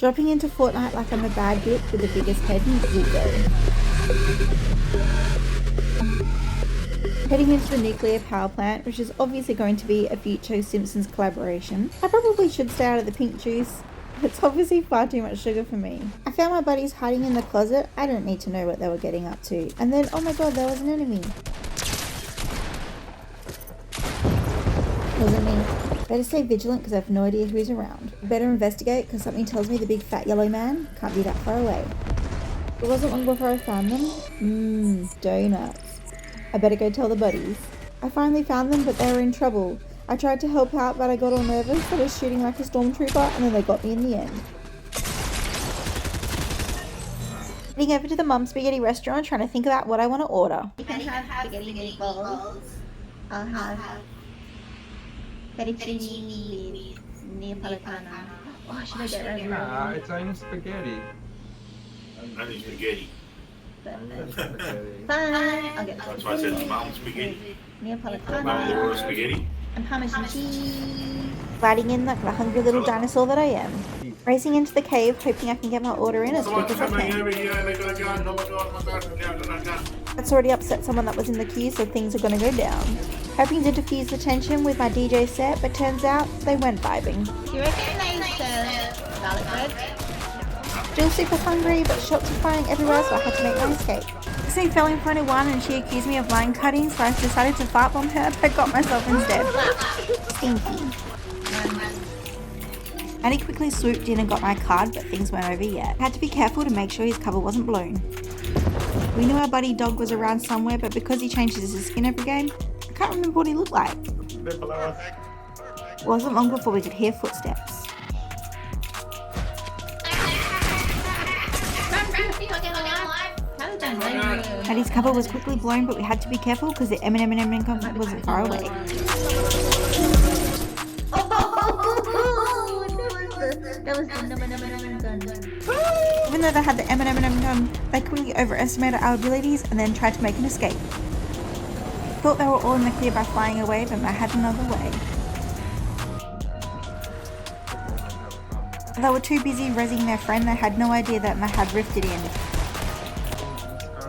Dropping into Fortnite like I'm a bad bitch with the biggest head in Ego. Heading into the nuclear power plant, which is obviously going to be a future Simpsons collaboration. I probably should stay out of the pink juice. It's obviously far too much sugar for me. I found my buddies hiding in the closet. I don't need to know what they were getting up to. And then, oh my god, there was an enemy. Wasn't me. Better stay vigilant because I have no idea who's around. Better investigate because something tells me the big fat yellow man can't be that far away. It wasn't long before I found them. Donuts. I better go tell the buddies. I finally found them, but they were in trouble. I tried to help out, but I got all nervous, so I was shooting like a stormtrooper, and then they got me in the end. Heading over to the Mum Spaghetti restaurant, trying to think about what I want to order. You can have spaghetti meatballs. I'll have fettuccine with Neapolitana. Oh, should I get red? Nah, it's only spaghetti. Only spaghetti. Fine. I'll get That's why I said mum spaghetti. Mum Neapolitana order spaghetti. and Parmesan cheese. Gliding in like the hungry little dinosaur that I am. Racing into the cave, hoping I can get my order in as quick as I can. That's already upset someone that was in the queue, so things are gonna go down. Hoping to diffuse the tension with my DJ set, but turns out they went vibing. Do you recognize the garlic bread? Still super hungry, but shots were firing everywhere, so I had to make my escape. Snoop fell in front of one and she accused me of line cutting, so I decided to fart bomb her, but got myself instead. Stinky. And he quickly swooped in and got my card, but things weren't over yet. I had to be careful to make sure his cover wasn't blown. We knew our buddy Dog was around somewhere, but because he changes his skin every game, I can't remember what he looked like. It wasn't long before we could hear footsteps. Maddie's cover was quickly blown, but we had to be careful because the Eminem and Ice Spice wasn't far away. That was the number gun. Even though they had the Eminem and Ice gun, they quickly overestimated our abilities and then tried to make an escape. Thought they were all in the clear by flying away, but I had another way. They were too busy rezzing their friend, they had no idea that I had rifted in.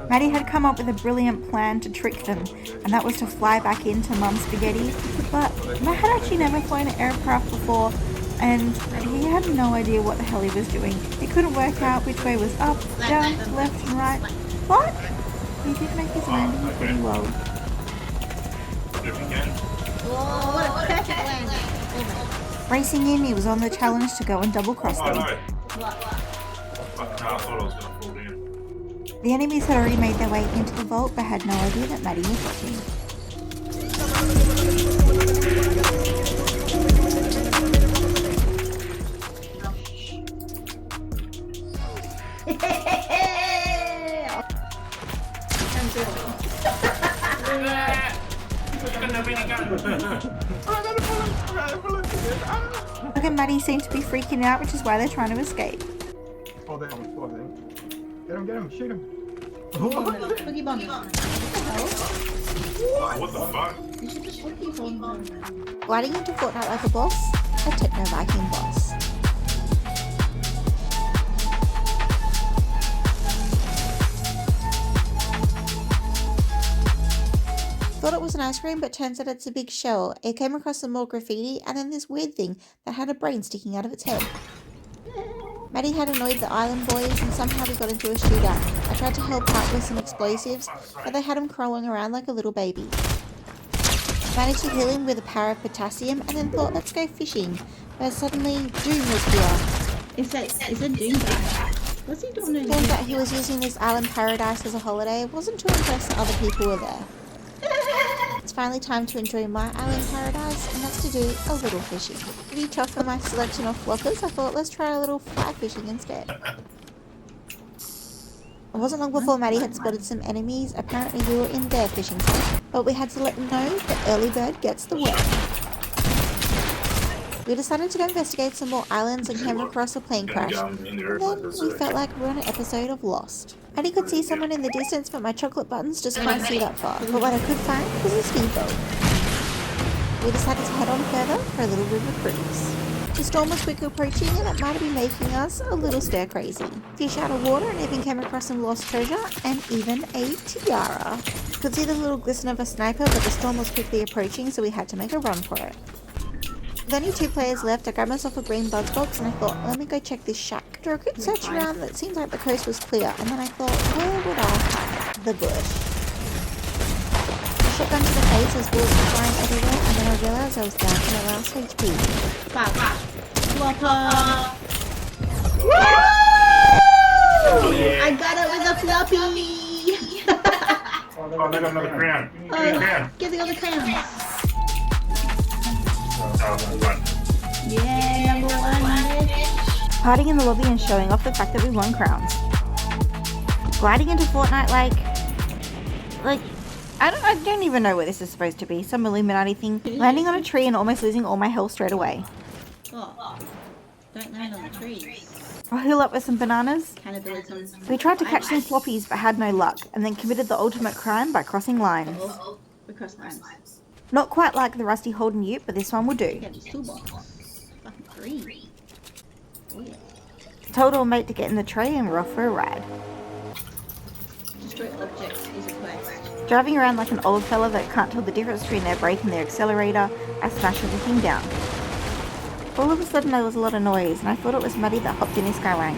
Maddie had come up with a brilliant plan to trick them, and that was to fly back into Mum Spaghetti, but Matt had actually never flown an aircraft before, and he had no idea what the hell he was doing. He couldn't work out which way was up, down, left and right. But he did make his landing pretty well. Whoa, what a perfect landing. Racing in, he was on the challenge to go and double cross them. I thought I was going to fall down. The enemies had already made their way into the vault, but had no idea that Maddie was watching. Look at Maddie seemed to be freaking out, which is why they're trying to escape. Get him, shoot him. Boogie bomb. What the fuck? You should just boogie bomb them. Gliding into Fortnite like a boss, a techno Viking boss. Thought it was an ice cream, but turns out it's a big shell. It came across some more graffiti and then this weird thing that had a brain sticking out of its head. Maddie had annoyed the island boys and somehow we got into a shootout. I tried to help out with some explosives, but they had him crawling around like a little baby. Managed to heal him with a power of potassium and then thought let's go fishing, but suddenly Doom was here. Is that Doom guy? What's he doing? Turns out he was using this island paradise as a holiday. It wasn't too impressed that other people were there. It's finally time to enjoy my island paradise, and that's to do a little fishing. Pretty tough for my selection of floppers, I thought let's try a little fly fishing instead. It wasn't long before Maddie had spotted some enemies. Apparently we were in their fishing spot, but we had to let them know that early bird gets the worm. We decided to go investigate some more islands and came across a plane crash. And then we felt like we were on an episode of Lost. Maddie could see someone in the distance, but my chocolate buttons just can't see that far. But what I could find was a speedboat. We decided to head on further for a little river cruise. The storm was quickly approaching and it might have been making us a little stir crazy. Fish out of water and even came across some lost treasure and even a tiara. Could see the little glisten of a sniper, but the storm was quickly approaching, so we had to make a run for it. With only 2 players left, I grabbed myself a green buzz box and I thought, let me go check this shack. After a quick search around, it seemed like the coast was clear, and then I thought, where would I hide? The bush. A shotgun to the face as bullets were flying everywhere, and then I realised I was down to my last HP. Wow. Flopper. I got it with a floppy. Oh, they got another crown. Give me a crown. Get the other crowns. Oh, one. Yeah, number 1, bitch. Hiding in the lobby and showing off the fact that we won crowns. Gliding into Fortnite like I don't even know what this is supposed to be. Some Illuminati thing. Landing on a tree and almost losing all my health straight away. Oh, don't land on the trees. I'll heal up with some bananas. Cannibalism. We tried to catch some floppies but had no luck, and then committed the ultimate crime by crossing lines. Oh, we crossed lines. Not quite like the Rusty Holden Ute, but this one will do. Get this toolbox. Fucking green. Oh yeah. Told our mate to get in the tray and we're off for a ride. Destroy objects is a quest. Driving around like an old fella that can't tell the difference between their brake and their accelerator, I smashed everything down. All of a sudden there was a lot of noise and I thought it was Muddy that hopped in his skywang.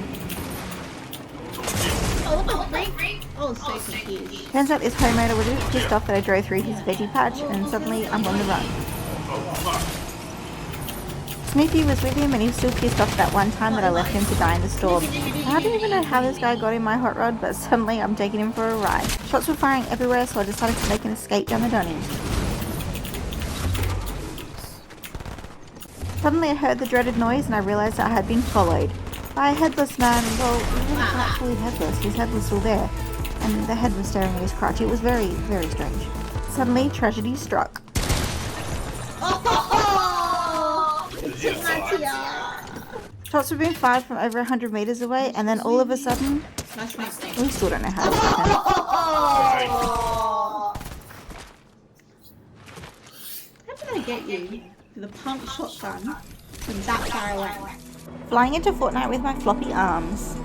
Oh, what the freak? Oh, so confused. Turns out this homeowner was just pissed off that I drove through his veggie patch and suddenly I'm on the run. Snoopy was with him and he was still pissed off that one time that I left him to die in the storm. I don't even know how this guy got in my hot rod, but suddenly I'm taking him for a ride. Shots were firing everywhere, so I decided to make an escape down the dunny. Suddenly I heard the dreaded noise and I realised that I had been followed by a headless man. Well, he wasn't actually headless, his head was still there, and the head was staring at his crotch. It was very, very strange. Suddenly, tragedy struck. Shots were being fired from over 100 meters away, and then all of a sudden, we still don't know how it happened. How did I get you with a pump shotgun from that far away? Flying into Fortnite with my floppy arms.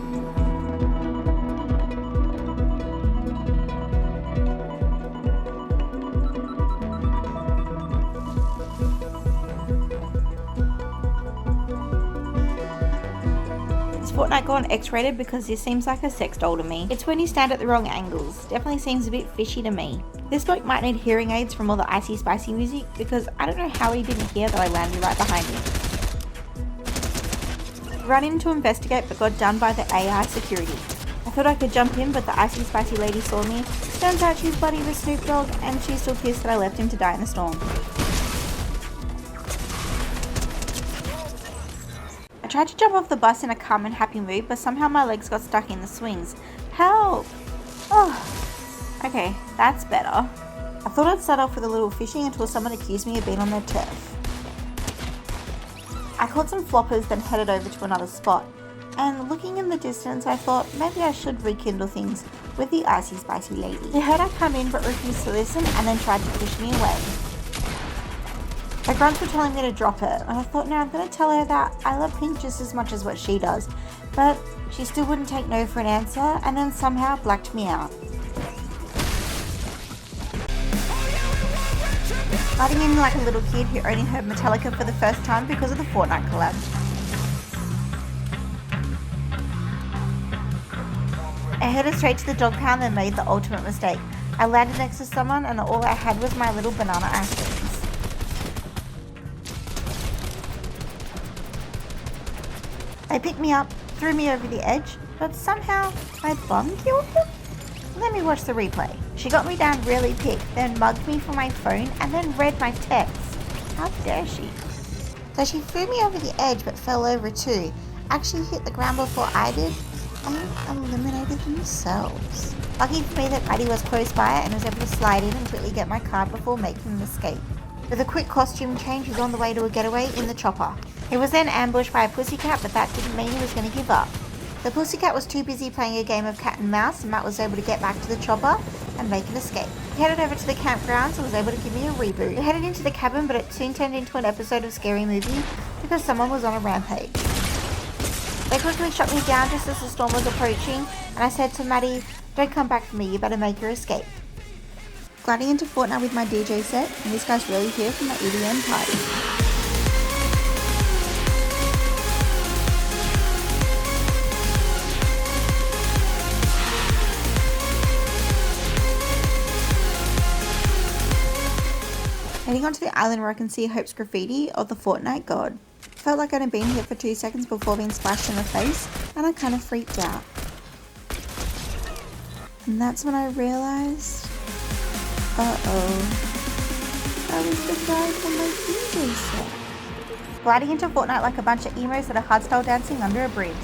Fortnite gone X-rated because this seems like a sex doll to me. It's when you stand at the wrong angles. Definitely seems a bit fishy to me. This bloke might need hearing aids from all the icy spicy music because I don't know how he didn't hear that I landed right behind him. Ran in to investigate but got done by the AI security. I thought I could jump in but the icy spicy lady saw me. Turns out she's buddy with Snoop Dogg and she's still pissed that I left him to die in the storm. I tried to jump off the bus in a calm and happy mood, but somehow my legs got stuck in the swings. Help! Oh, okay, that's better. I thought I'd start off with a little fishing until someone accused me of being on their turf. I caught some floppers, then headed over to another spot. And looking in the distance, I thought maybe I should rekindle things with the icy spicy lady. She heard I come in but refused to listen and then tried to push me away. My grunts were telling me to drop it, and I thought, no, I'm going to tell her that I love pink just as much as what she does, but she still wouldn't take no for an answer, and then somehow blacked me out. Riding in like a little kid who only heard Metallica for the first time because of the Fortnite collab. I headed straight to the dog pound and made the ultimate mistake. I landed next to someone and all I had was my little banana ice creams. They picked me up, threw me over the edge, but somehow my bum killed him? Let me watch the replay. She got me down really quick, then mugged me for my phone, and then read my texts. How dare she? So she threw me over the edge but fell over too. Actually hit the ground before I did, and eliminated themselves. Lucky for me that Maddie was close by and was able to slide in and quickly get my card before making an escape. With a quick costume change, he was on the way to a getaway in the chopper. He was then ambushed by a pussycat, but that didn't mean he was going to give up. The pussycat was too busy playing a game of cat and mouse, and Matt was able to get back to the chopper, and make an escape. We headed over to the campground, so I was able to give me a reboot. We headed into the cabin, but it soon turned into an episode of Scary Movie because someone was on a rampage. They quickly shot me down just as the storm was approaching, and I said to Maddie, "Don't come back for me, you better make your escape." Gliding into Fortnite with my DJ set, and this guy's really here for my EDM party. Heading onto the island where I can see Hope's graffiti of the Fortnite god. Felt like I'd been here for 2 seconds before being splashed in the face, and I kind of freaked out. And that's when I realized, that was the guy from my DJ set. Gliding into Fortnite like a bunch of emos that are hardstyle dancing under a bridge.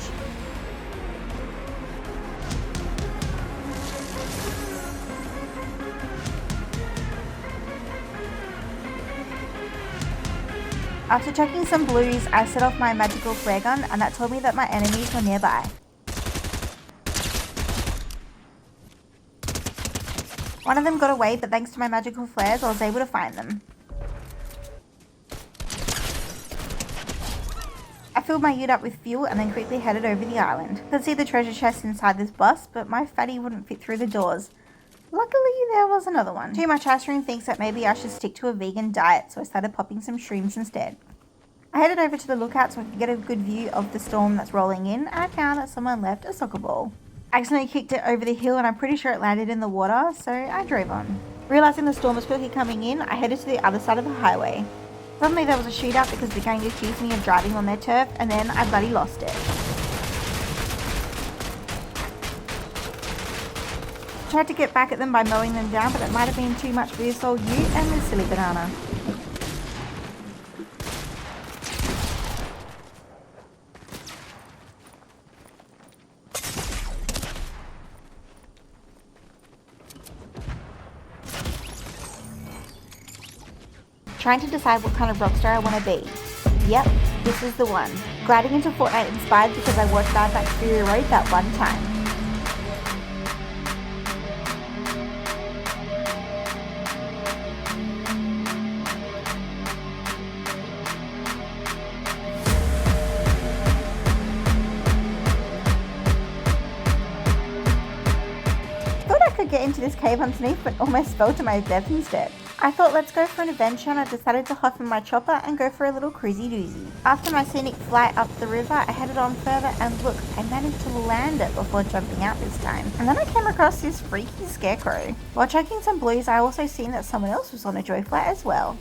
After checking some blues, I set off my magical flare gun, and that told me that my enemies were nearby. One of them got away, but thanks to my magical flares, I was able to find them. I filled my ute up with fuel and then quickly headed over the island. I could see the treasure chest inside this bus, but my fatty wouldn't fit through the doors. Luckily, there was another one. Too much ice cream thinks that maybe I should stick to a vegan diet, so I started popping some shrooms instead. I headed over to the lookout so I could get a good view of the storm that's rolling in, and I found that someone left a soccer ball. I accidentally kicked it over the hill and I'm pretty sure it landed in the water, so I drove on. Realizing the storm was quickly coming in, I headed to the other side of the highway. Suddenly there was a shootout because the gang accused me of driving on their turf, and then I bloody lost it. Tried to get back at them by mowing them down, but it might have been too much for this old ute and this silly banana. Trying to decide what kind of rockstar I want to be. Yep, this is the one. Gliding into Fortnite inspired because I watched Mad Max Fury Road that one time. Get into this cave underneath, but almost fell to my death instead. I thought, let's go for an adventure, and I decided to hop in my chopper and go for a little cruisy doozy. After my scenic flight up the river, I headed on further, and look, I managed to land it before jumping out this time. And then I came across this freaky scarecrow. While checking some blues, I also seen that someone else was on a joy flight as well.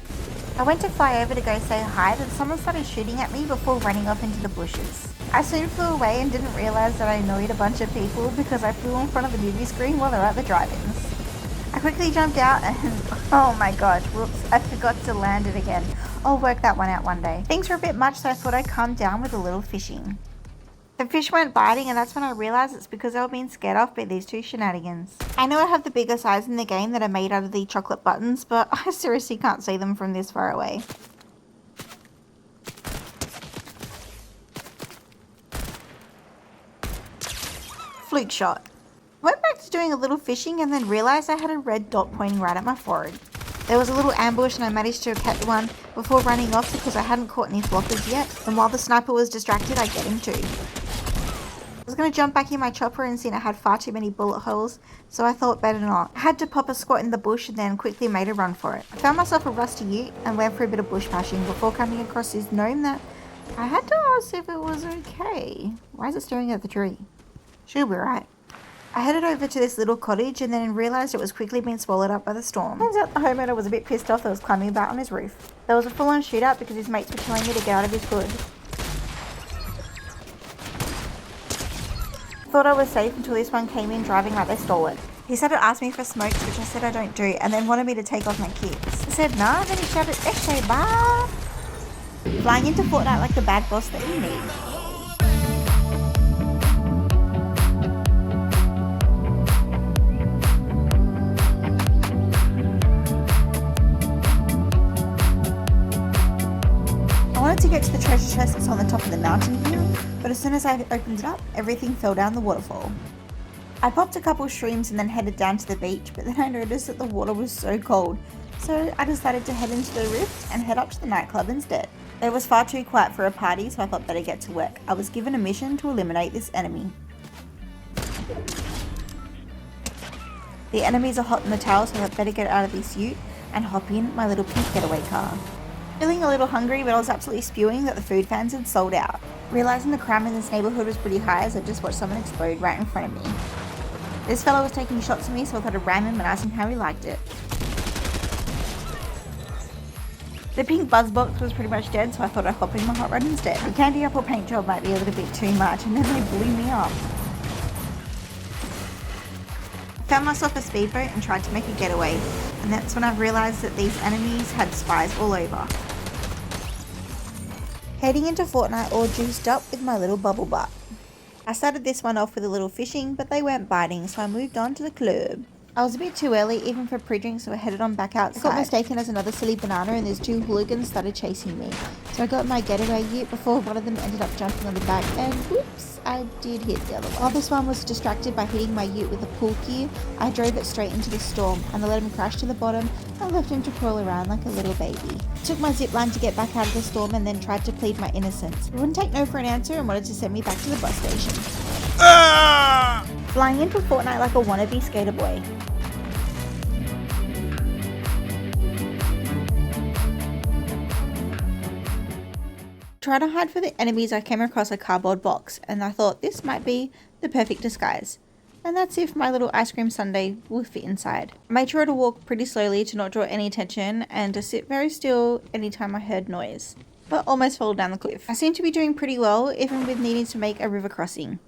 I went to fly over to go say hi, then someone started shooting at me before running off into the bushes. I soon flew away and didn't realize that I annoyed a bunch of people because I flew in front of a movie screen while they were at the drive-ins. I quickly jumped out and oh my gosh, whoops, I forgot to land it again. I'll work that one out one day. Things were a bit much, so I thought I'd calm down with a little fishing. The fish weren't biting, and that's when I realized it's because they were being scared off by these two shenanigans. I know I have the biggest eyes in the game that are made out of the chocolate buttons, but I seriously can't see them from this far away. Fluke shot. Went back to doing a little fishing and then realized I had a red dot pointing right at my forehead. There was a little ambush and I managed to catch one before running off because I hadn't caught any floppers yet, and while the sniper was distracted, I get him too. I was going to jump back in my chopper and seen I had far too many bullet holes, so I thought better not. I had to pop a squat in the bush and then quickly made a run for it. I found myself a rusty ute and went for a bit of bush bashing before coming across this gnome that I had to ask if it was okay. Why is it staring at the tree? She'll be right. I headed over to this little cottage and then realised it was quickly being swallowed up by the storm. Turns out the homeowner was a bit pissed off that was climbing about on his roof. There was a full-on shootout because his mates were telling me to get out of his hood. Thought I was safe until this one came in driving like they stole it. He started asking me for smokes, which I said I don't do, and then wanted me to take off my kicks. I said nah, then he shouted, "Eshe ba!" Flying into Fortnite like the bad boss that you need. I wanted to get to the treasure chest that's on the top of the mountain here, but as soon as I opened it up, everything fell down the waterfall. I popped a couple shrooms and then headed down to the beach, but then I noticed that the water was so cold. So I decided to head into the rift and head up to the nightclub instead. It was far too quiet for a party, so I thought better get to work. I was given a mission to eliminate this enemy. The enemies are hot in the tower, so I thought better get out of this ute and hop in my little pink getaway car. Feeling a little hungry, but I was absolutely spewing that the food fans had sold out. Realising the crime in this neighbourhood was pretty high as I just watched someone explode right in front of me. This fellow was taking shots at me, so I thought I'd ram him and ask him how he liked it. The pink buzz box was pretty much dead, so I thought I'd hop in my hot rod instead. The candy apple paint job might be a little bit too much, and then they blew me up. I found myself a speedboat and tried to make a getaway, and that's when I realised that these enemies had spies all over. Heading into Fortnite all juiced up with my little bubble butt. I started this one off with a little fishing, but they weren't biting, so I moved on to the club. I was a bit too early, even for pre-drinks, so I headed on back outside. I got mistaken as another silly banana, and these two hooligans started chasing me. So I got my getaway ute before one of them ended up jumping on the back, and whoops, I did hit the other one. While this one was distracted by hitting my ute with a pool cue, I drove it straight into the storm, and I let him crash to the bottom and left him to crawl around like a little baby. I took my zip line to get back out of the storm and then tried to plead my innocence. He wouldn't take no for an answer and wanted to send me back to the bus station. Flying into Fortnite like a wannabe skater boy. Trying to hide from the enemies, I came across a cardboard box, and I thought this might be the perfect disguise. And that's if my little ice cream sundae will fit inside. I made sure to walk pretty slowly to not draw any attention and to sit very still anytime I heard noise, but almost fell down the cliff. I seemed to be doing pretty well, even with needing to make a river crossing.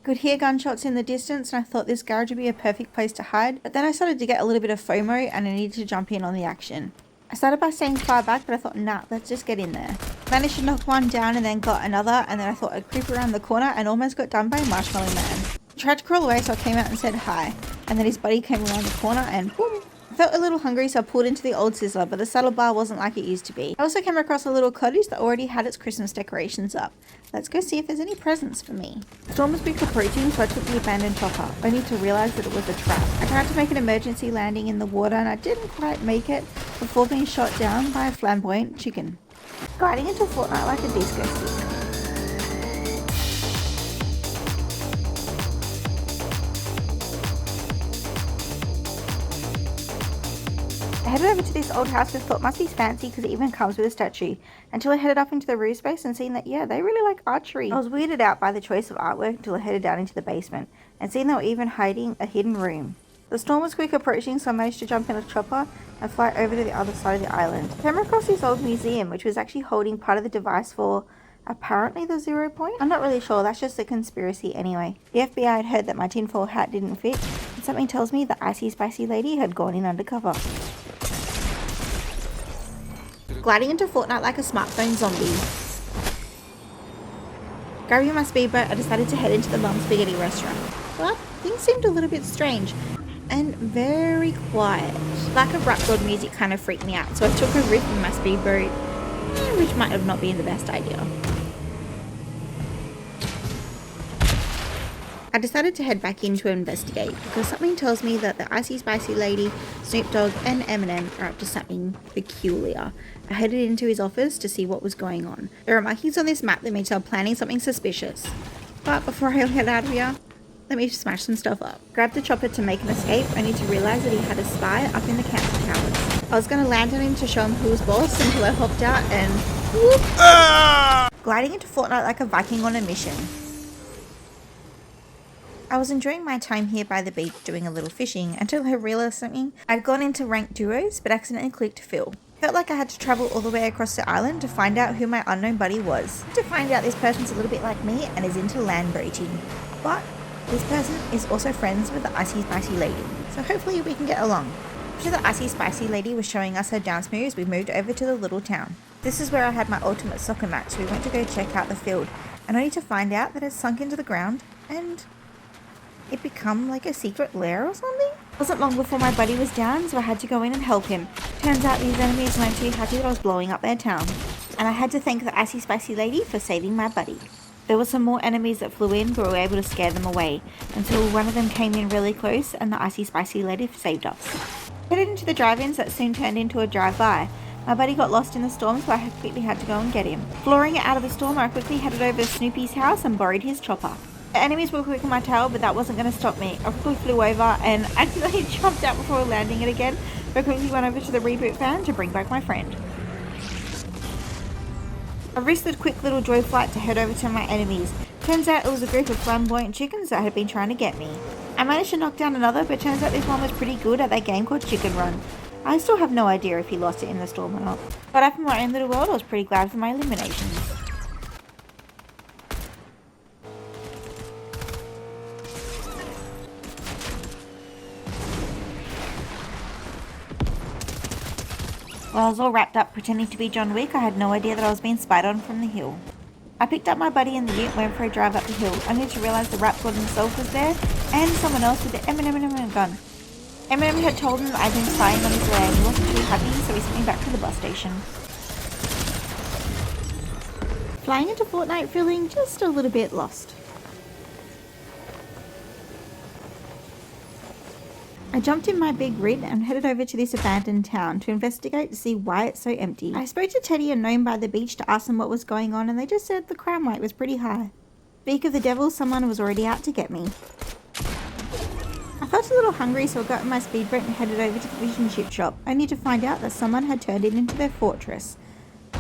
Could hear gunshots in the distance, and I thought this garage would be a perfect place to hide, but then I started to get a little bit of FOMO and I needed to jump in on the action. I started by staying far back, but I thought, nah, let's just get in there. Managed to knock one down and then got another, and then I thought I'd creep around the corner and almost got done by a marshmallow man. I tried to crawl away, so I came out and said hi, and then his buddy came around the corner and boom. I felt a little hungry, so I pulled into the old Sizzler, but the saddle bar wasn't like it used to be. I also came across a little cottage that already had its Christmas decorations up. Let's go see if there's any presents for me. The storm was big approaching, so I took the abandoned chopper, only to realise that it was a trap. I tried to make an emergency landing in the water, and I didn't quite make it before being shot down by a flamboyant chicken. Gliding into Fortnite like a disco stick. I headed over to this old house which thought must be fancy because it even comes with a statue, until I headed up into the roof space and seen that, yeah, they really like archery. I was weirded out by the choice of artwork until I headed down into the basement and seen they were even hiding a hidden room. The storm was quick approaching, so I managed to jump in a chopper and fly over to the other side of the island. I came across this old museum which was actually holding part of the device for apparently the 0 point. I'm not really sure, that's just a conspiracy anyway. The FBI had heard that my tinfoil hat didn't fit, and something tells me the icy spicy lady had gone in undercover. Gliding into Fortnite like a smartphone zombie. Grabbing my speedboat, I decided to head into the Mum Spaghetti restaurant. But things seemed a little bit strange and very quiet. Lack of rap god music kind of freaked me out, so I took a riff in my speedboat, which might have not been the best idea. I decided to head back in to investigate because something tells me that the Icy Spicy Lady, Snoop Dogg and Eminem are up to something peculiar. I headed into his office to see what was going on. There are markings on this map that means I'm planning something suspicious. But before I head out of here, let me smash some stuff up. Grabbed the chopper to make an escape, only to realise that he had a spy up in the council towers. I was going to land on him to show him who was boss until I hopped out and whoop! Gliding into Fortnite like a Viking on a mission. I was enjoying my time here by the beach doing a little fishing until I realised something. I'd gone into ranked duos but accidentally clicked fill. Felt like I had to travel all the way across the island to find out who my unknown buddy was. To find out this person's a little bit like me and is into land breaching. But this person is also friends with the Icy Spicy Lady, so hopefully we can get along. After the Icy Spicy Lady was showing us her dance moves, we moved over to the little town. This is where I had my ultimate soccer match, so we went to go check out the field, and only to find out that it's sunk into the ground and it become like a secret lair or something? It wasn't long before my buddy was down, so I had to go in and help him. Turns out these enemies weren't too happy that I was blowing up their town, and I had to thank the Icy Spicy Lady for saving my buddy. There were some more enemies that flew in, but we were able to scare them away, until one of them came in really close and the icy spicy lady saved us. Headed into the drive-ins that soon turned into a drive-by. My buddy got lost in the storm, so I quickly had to go and get him. Flooring it out of the storm, I quickly headed over to Snoopy's house and borrowed his chopper. The enemies were quick on my tail, but that wasn't going to stop me. I quickly flew over and accidentally jumped out before landing it again, but quickly went over to the reboot van to bring back my friend. I risked the quick little joy flight to head over to my enemies. Turns out it was a group of flamboyant chickens that had been trying to get me. I managed to knock down another, but turns out this one was pretty good at that game called Chicken Run. I still have no idea if he lost it in the storm or not. But up in my own little world, I was pretty glad for my eliminations. While I was all wrapped up pretending to be John Wick, I had no idea that I was being spied on from the hill. I picked up my buddy in the ute and went for a drive up the hill, only to realise the rap god himself was there, and someone else with the Eminem gun. Eminem had told him that I'd been spying on his way and he wasn't too happy, so he sent me back to the bus station. Flying into Fortnite feeling just a little bit lost. I jumped in my big rig and headed over to this abandoned town to investigate to see why it's so empty. I spoke to Teddy and Gnome by the beach to ask them what was going on, and they just said the crime rate was pretty high. Speak of the devil, someone was already out to get me. I felt a little hungry, so I got in my speedboat and headed over to the fish and chip shop, only to find out that someone had turned it into their fortress. I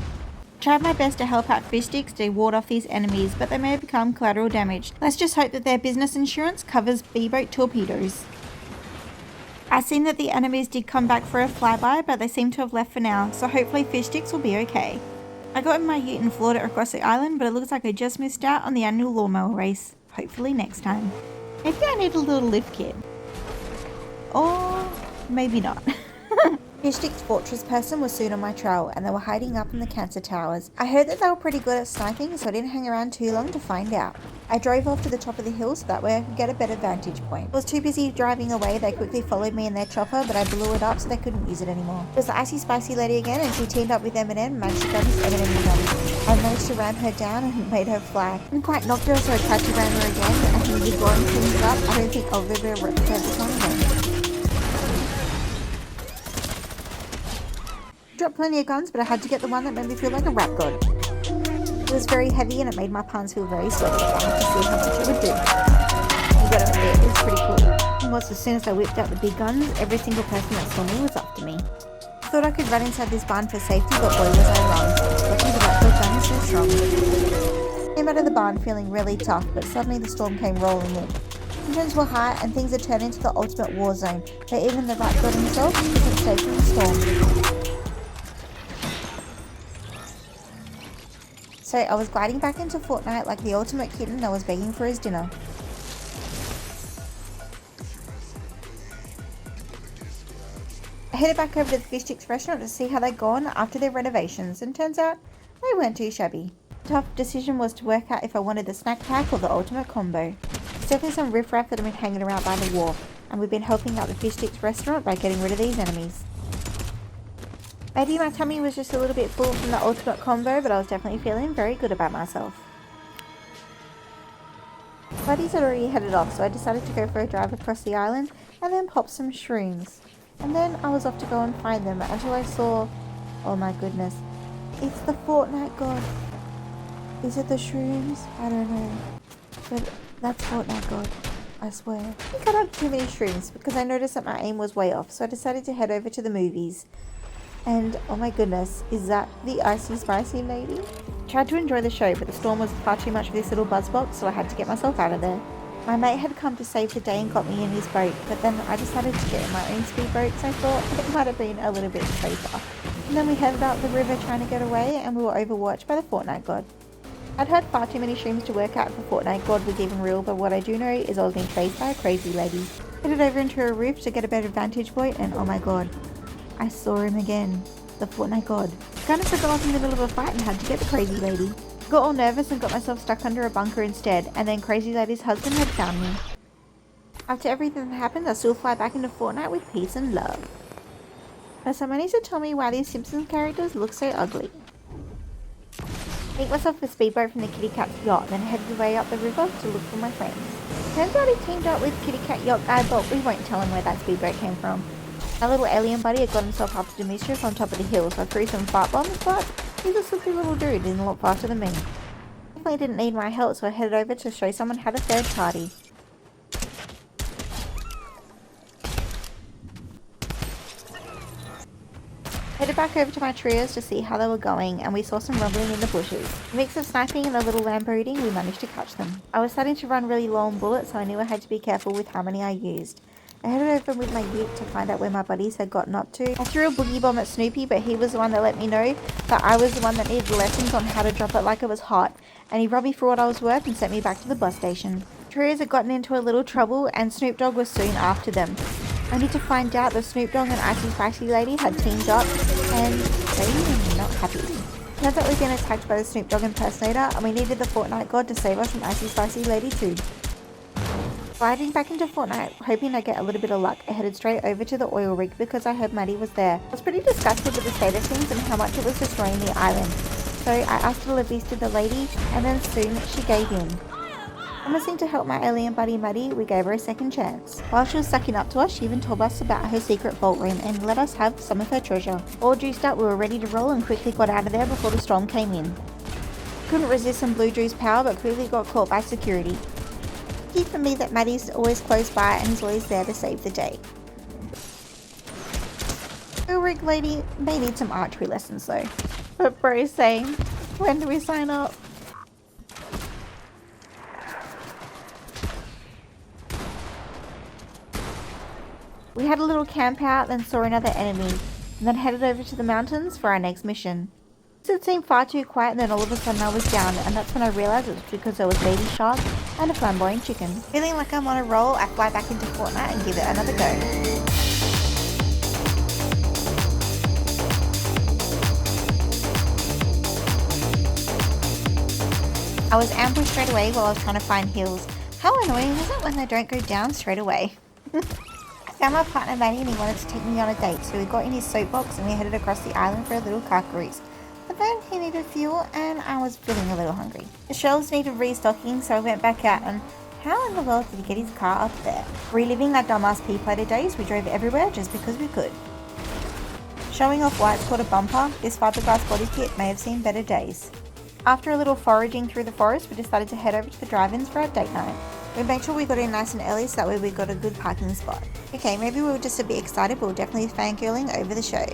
tried my best to help out fish sticks to ward off these enemies, but they may have become collateral damage. Let's just hope that their business insurance covers speedboat torpedoes. I've seen that the enemies did come back for a flyby, but they seem to have left for now, so hopefully fish sticks will be okay. I got in my ute and floored it across the island, but it looks like I just missed out on the annual lawnmower race. Hopefully next time. Maybe I need a little lift kit. Or maybe not. Fish Stick's fortress person was soon on my trail, and they were hiding up in the cancer towers. I heard that they were pretty good at sniping, so I didn't hang around too long to find out. I drove off to the top of the hill so that way I could get a better vantage point. I was too busy driving away, they quickly followed me in their chopper, but I blew it up so they couldn't use it anymore. It was the icy spicy lady again, and she teamed up with Eminem and managed to grab his Eminem gun. I managed to ram her down and made her fly. I didn't quite knocked her, so I tried to ram her again, and when you're blowing things up, I don't think I'll ever replicate this one again. Dropped plenty of guns, but I had to get the one that made me feel like a rap god. It was very heavy and it made my palms feel very sweaty. I had to see how much it would do. You gotta admit, it was pretty cool. And as soon as I whipped out the big guns, every single person that saw me was after me. I thought I could run inside this barn for safety, but boy was I wrong. Luckily the rap god gun is so strong. I came out of the barn feeling really tough, but suddenly the storm came rolling in. Tensions were high and things had turned into the ultimate war zone, where even the rap god himself isn't safe from the storm. So I was gliding back into Fortnite like the ultimate kitten that was begging for his dinner. I headed back over to the Fish Sticks restaurant to see how they'd gone after their renovations, and turns out they weren't too shabby. The tough decision was to work out if I wanted the snack pack or the ultimate combo. There's definitely some riffraff that have been hanging around by the wharf, and we've been helping out the Fish Sticks restaurant by getting rid of these enemies. Maybe my tummy was just a little bit full from the ultimate combo, but I was definitely feeling very good about myself. Buddies had already headed off, so I decided to go for a drive across the island and then pop some shrooms. And then I was off to go and find them until I saw, oh my goodness, it's the Fortnite god. Is it the shrooms? I don't know. But that's Fortnite god, I swear. I think I had too many shrooms because I noticed that my aim was way off, so I decided to head over to the movies. And oh my goodness, is that the icy spicy lady? Tried to enjoy the show, but the storm was far too much for this little buzz box, so I had to get myself out of there. My mate had come to save the day and got me in his boat, but then I decided to get in my own speedboat, so I thought it might have been a little bit safer. And then we headed out the river trying to get away, and we were overwatched by the Fortnite god. I'd had far too many shrooms to work out if the Fortnite god was even real, but what I do know is I was being chased by a crazy lady. Headed over into a roof to get a better vantage point, and oh my god, I saw him again. The Fortnite god. Kind of forgot I was in the middle of a fight and had to get the crazy lady. Got all nervous and got myself stuck under a bunker instead, and then crazy lady's husband had found me. After everything that happened, I still fly back into Fortnite with peace and love. But someone needs to tell me why these Simpsons characters look so ugly. Make myself a speedboat from the Kitty Cat's yacht, then headed away up the river to look for my friends. Turns out he teamed up with Kitty Cat yacht guy, but we won't tell him where that speedboat came from. Our little alien buddy had got himself up to the mischief on top of the hill, so I threw some fart bombs, but he's a slippery little dude and a lot faster than me. Definitely didn't need my help, so I headed over to show someone how to third party. Headed back over to my trios to see how they were going, and we saw some rumbling in the bushes. A mix of sniping and a little lambo-booting, we managed to catch them. I was starting to run really low on bullets, so I knew I had to be careful with how many I used. I headed over with my ute to find out where my buddies had gotten up to. I threw a boogie bomb at Snoopy, but he was the one that let me know that I was the one that needed lessons on how to drop it like it was hot, and he robbed me for what I was worth and sent me back to the bus station. Trios had gotten into a little trouble, and Snoop Dogg was soon after them. Only to find out that Snoop Dogg and Icy Spicy Lady had teamed up, and they were not happy. Turns out we've been attacked by the Snoop Dogg impersonator, and we needed the Fortnite god to save us from Icy Spicy Lady too. Gliding back into Fortnite, hoping I'd get a little bit of luck, I headed straight over to the oil rig because I heard Maddie was there. I was pretty disgusted with the state of things and how much it was destroying the island. So I asked to leave to the lady, and then soon she gave in. Promising to help my alien buddy Maddie, we gave her a second chance. While she was sucking up to us, she even told us about her secret vault room and let us have some of her treasure. All juiced up, we were ready to roll and quickly got out of there before the storm came in. Couldn't resist some blue juice power, but quickly got caught by security. Key for me that Maddie's always close by and is always there to save the day. Oil rig lady may need some archery lessons though. But bro's saying, when do we sign up? We had a little camp out, then saw another enemy, and then headed over to the mountains for our next mission. It seemed far too quiet, and then all of a sudden I was down, and that's when I realised it was because there was baby shark and a flamboyant chicken. Feeling like I'm on a roll, I fly back into Fortnite and give it another go. I was ambushed straight away while I was trying to find heals. How annoying is it when they don't go down straight away? I found my partner Maddie and he wanted to take me on a date, so we got in his soapbox and we headed across the island for a little car cruise. But then he needed fuel and I was feeling a little hungry. The shelves needed restocking, so I went back out, and how in the world did he get his car up there? Reliving that dumbass P-plater days, we drove everywhere just because we could. Showing off why it's called a bumper, this fiberglass body kit may have seen better days. After a little foraging through the forest, we decided to head over to the drive-ins for our date night. We made sure we got in nice and early so that way we got a good parking spot. Okay, maybe we were just a bit excited, but we were definitely fangirling over the show.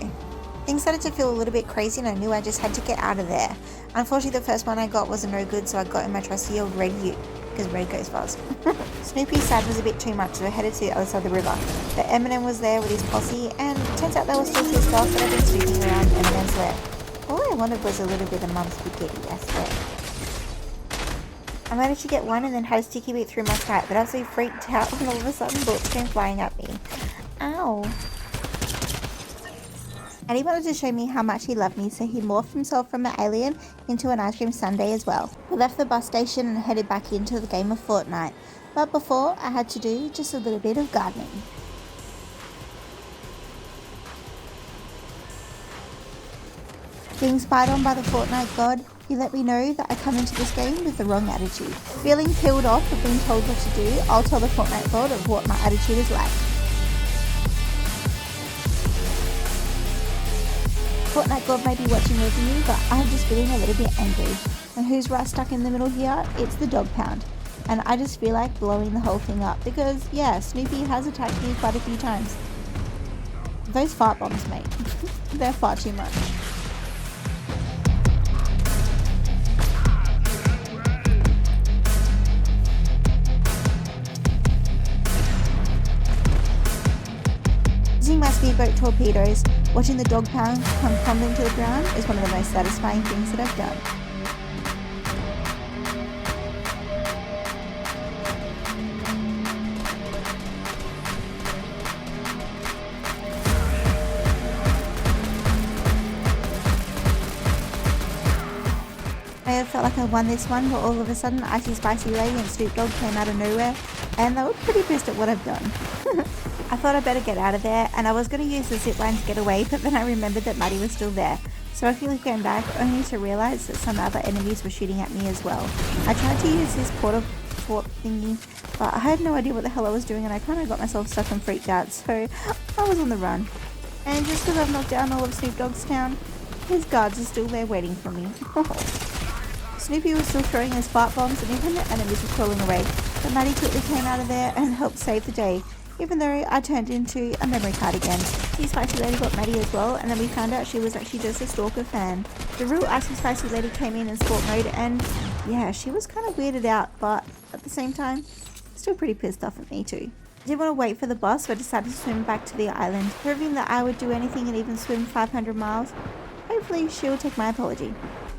Things started to feel a little bit crazy and I knew I just had to get out of there. Unfortunately, the first one I got wasn't no good, so I got in my trusty old red ute, because red goes fast. Snoopy's sad was a bit too much, so we headed to the other side of the river. But Eminem was there with his posse, and it turns out they were still pissed off that I'd been snooping around Eminem's lair. All I wanted was a little bit of mum's spaghetti, I swear. I managed to get one and then had a sticky bit through my sight, but I was so freaked out when all of a sudden bullets came flying at me. Ow. And he wanted to show me how much he loved me, so he morphed himself from an alien into an ice cream sundae as well. We left the bus station and headed back into the game of Fortnite, but before I had to do just a little bit of gardening. Being spied on by the Fortnite god, he let me know that I come into this game with the wrong attitude. Feeling peeled off for being told what to do, I'll tell the Fortnite god of what my attitude is like. Fortnite god may be watching over you, but I'm just feeling a little bit angry. And who's right stuck in the middle here? It's the dog pound. And I just feel like blowing the whole thing up because, yeah, Snoopy has attacked me quite a few times. Those fart bombs, mate. They're far too much. Using my speedboat torpedoes, watching the dog pound come tumbling to the ground is one of the most satisfying things that I've done. I have felt like I won this one, but all of a sudden Icy Spicy Lady and Snoop Dogg came out of nowhere, and they were pretty pissed at what I've done. I thought I'd better get out of there, and I was going to use the zipline to get away, but then I remembered that Maddie was still there. so I quickly came back only to realise that some other enemies were shooting at me as well. I tried to use this porta fort thingy, but I had no idea what the hell I was doing and I kind of got myself stuck and freaked out, so I was on the run. And just because I've knocked down all of Snoop Dogg's town, his guards are still there waiting for me. Snoopy was still throwing his fart bombs and even the enemies were crawling away, but Maddie quickly came out of there and helped save the day, even though I turned into a memory card again. The Spicy Lady got Maddie as well, and then we found out she was actually just a stalker fan. The real Icy Spicy Lady came in sport mode, and yeah, she was kind of weirded out, but at the same time, still pretty pissed off at me too. I didn't want to wait for the bus, so I decided to swim back to the island, proving that I would do anything and even swim 500 miles. Hopefully she will take my apology.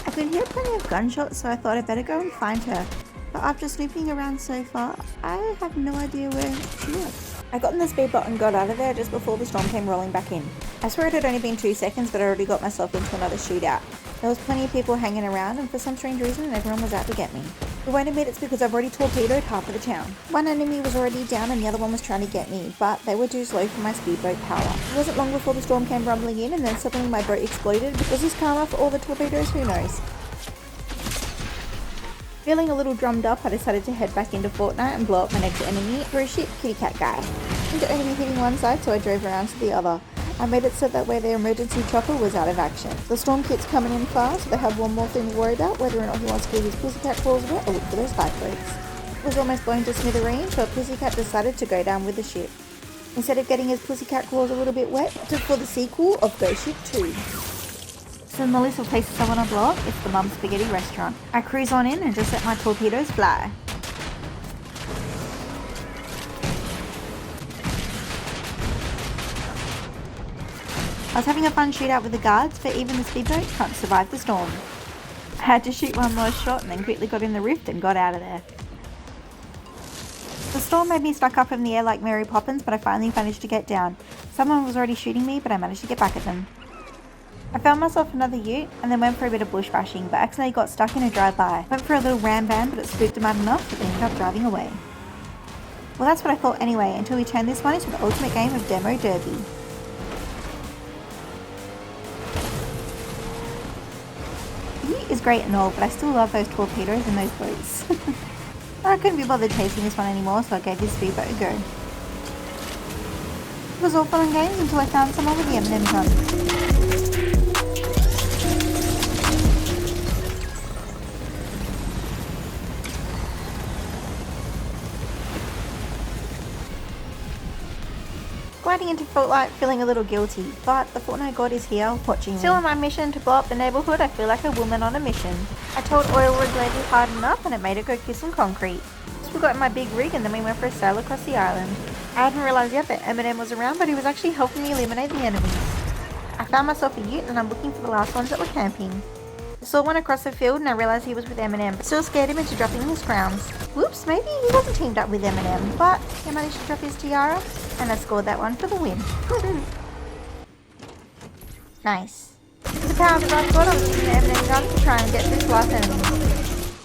I could hear plenty of gunshots, so I thought I'd better go and find her. But after snooping around so far, I have no idea where she was. I got in the speedboat and got out of there just before the storm came rolling back in. I swear it had only been 2 seconds, but I already got myself into another shootout. There was plenty of people hanging around, and for some strange reason, everyone was out to get me. But wait a minute, it's because I've already torpedoed half of the town. One enemy was already down and the other one was trying to get me, but they were too slow for my speedboat power. It wasn't long before the storm came rumbling in, and then suddenly my boat exploded. Was this karma for all the torpedoes? Who knows? Feeling a little drummed up, I decided to head back into Fortnite and blow up my next enemy for a shit kitty cat guy. I was only hitting one side, so I drove around to the other. I made it so that way their emergency chopper was out of action. The storm kit's coming in fast, so they have one more thing to worry about, whether or not he wants to get his pussycat claws wet or look for those lifeboats. It was almost blown to smithereens, so pussycat decided to go down with the ship. Instead of getting his pussycat claws a little bit wet, I took for the sequel of Ghost Ship 2. So in the list of places I want to blow up, it's the Mum Spaghetti restaurant. I cruise on in and just let my torpedoes fly. I was having a fun shootout with the guards, but even the speedboat can't survive the storm. I had to shoot one more shot and then quickly got in the rift and got out of there. The storm made me stuck up in the air like Mary Poppins, but I finally managed to get down. Someone was already shooting me, but I managed to get back at them. I found myself another ute and then went for a bit of bush bashing, but accidentally got stuck in a drive-by. Went for a little ram band, but it spooked them out enough that they ended up driving away. Well, that's what I thought anyway, until we turned this one into the ultimate game of Demo Derby. The ute is great and all, but I still love those torpedoes and those boats. I couldn't be bothered chasing this one anymore, so I gave this speedboat a go. It was all fun and games until I found someone with the Eminem gun. Gliding into Fortnite, feeling a little guilty, but the Fortnite god is here, watching me. Still on my mission to blow up the neighborhood, I feel like a woman on a mission. I told oil rig lady hard enough and it made her go kiss some concrete. So we got in my big rig and then we went for a sail across the island. I hadn't realised yet that Eminem was around, but he was actually helping me eliminate the enemies. I found myself a ute and I'm looking for the last ones that were camping. I saw one across the field and I realised he was with Eminem, but still scared him into dropping his crowns. Whoops, maybe he wasn't teamed up with Eminem, but he managed to drop his tiara, and I scored that one for the win. Nice. With the power of the right god, I was using the Eminem gun to try and get through his last enemy.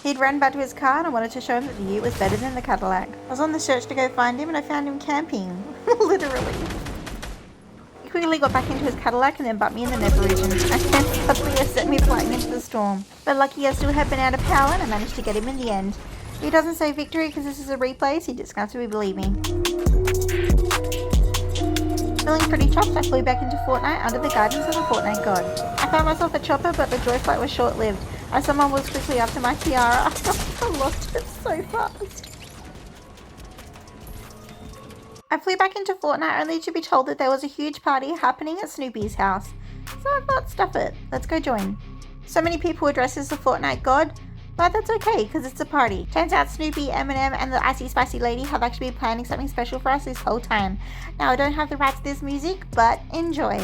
He'd run back to his car and I wanted to show him that the ute was better than the Cadillac. I was on the search to go find him and I found him camping. Literally. He quickly got back into his Cadillac and then bumped me in the nether region, and then suddenly it set me flying into the storm. But lucky I still had been out of power and I managed to get him in the end. He doesn't say victory because this is a replay, so you just have to believe me. Feeling pretty chuffed, I flew back into Fortnite under the guidance of the Fortnite god. I found myself a chopper, but the joy flight was short-lived, as someone was quickly after my tiara. I lost it so fast. I flew back into Fortnite only to be told that there was a huge party happening at Snoopy's house. So I thought, stuff it, let's go join. So many people were dressed as the Fortnite god, but that's okay because it's a party. Turns out Snoopy, Eminem and the Icy Spicy Lady have actually been planning something special for us this whole time. Now I don't have the rights to this music, but enjoy.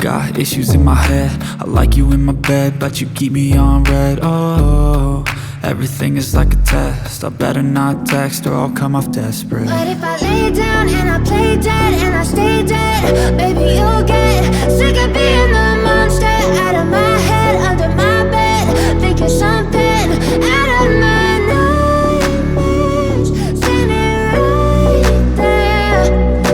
Got issues in my head, I like you in my bed, but you keep me on red. Oh, everything is like a test, I better not text or I'll come off desperate. But if I lay down and I play dead and I stay dead, baby, you'll get sick of being the monster out of my head, under my bed. Think you're something out of my nightmares, standing right there.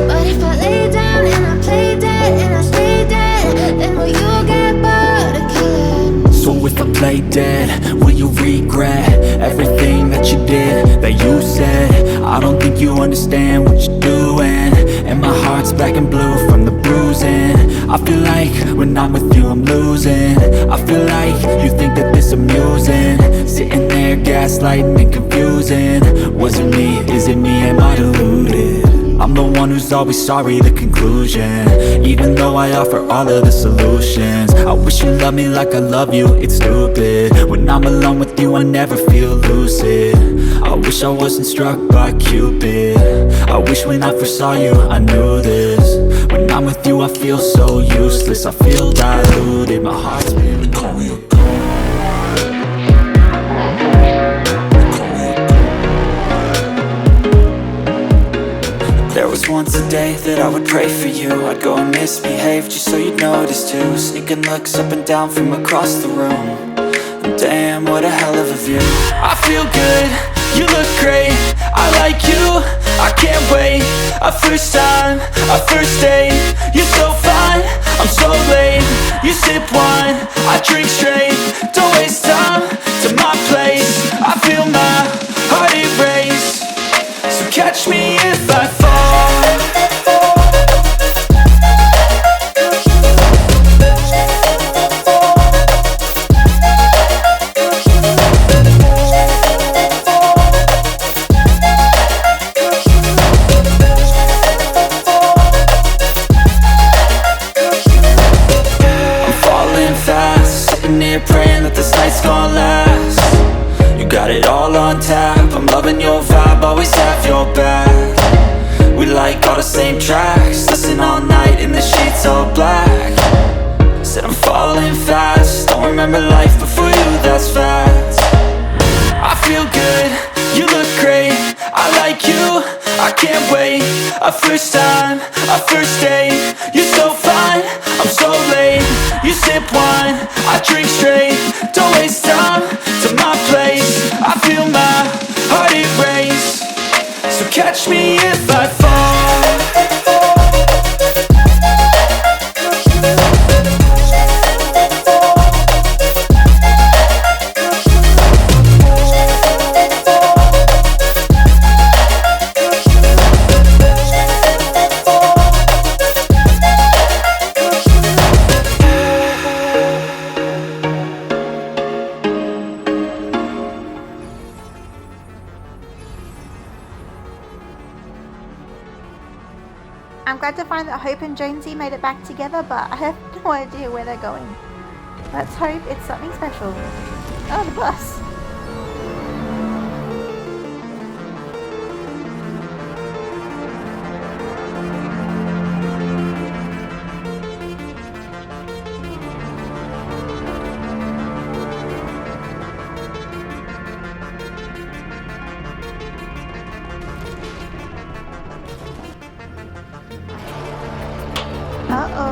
But if I lay down and I play dead and I stay dead, then will you get bored of killing? So if I play dead, will you regret everything that you did, that you said? I don't think you understand what you're doing, and my heart's black and blue from the bruising. I feel like when I'm with you I'm losing. I feel like you think that this amusing, sitting there gaslighting and confusing. Was it me? Is it me? Am I deluded? I'm the one who's always sorry, the conclusion, even though I offer all of the solutions. I wish you loved me like I love you, it's stupid. When I'm alone with you I never feel lucid. I wish I wasn't struck by Cupid. I wish when I first saw you I knew this. When I'm with you I feel so useless, I feel diluted, my heart's been call me a There was once a day that I would pray for you. I'd go and misbehave just so you'd notice too. Sneaking looks up and down from across the room. And damn, what a hell of a view. I feel good, you look great, I like you, I can't wait. A first time, a first date. You're so fine, I'm so late. You sip wine, I drink straight. Don't waste time to my place. I feel my heart erase. So catch me if I fall. I'm falling fast, sitting here praying that this night's gonna last. You got it all on tap, I'm loving your vibe, always have your back. We like all the same tracks, listen all night in the sheets all black. Said I'm falling fast, don't remember life before you, that's facts. I feel good, you look great, I like you, I can't wait. A first time, a first date. You're so fine, I'm so late. You sip wine, I drink straight. Don't waste time to my place. I feel my heart erase. So catch me if I fall. I'm glad to find that Hope and Jonesy made it back together, but I have no idea where they're going. Let's hope it's something special. Oh, the bus! Uh-oh.